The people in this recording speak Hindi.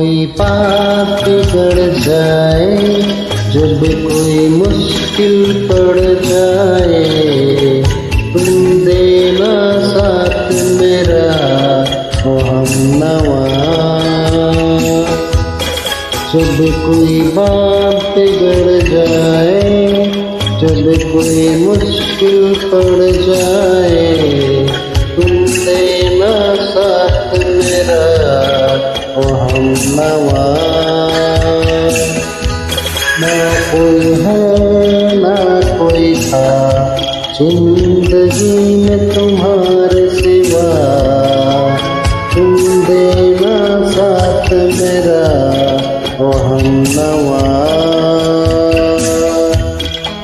कोई बात बिगड़ जाए, जब कोई मुश्किल पड़ जाए, तुम देना साथ मेरा ओ हमनवा। जब कोई बात बिगड़ जाए, जब कोई मुश्किल पड़ जाए, तुम देना साथ मेरा ओ हमनवा। ना कोई है ना कोई था जिंदगी में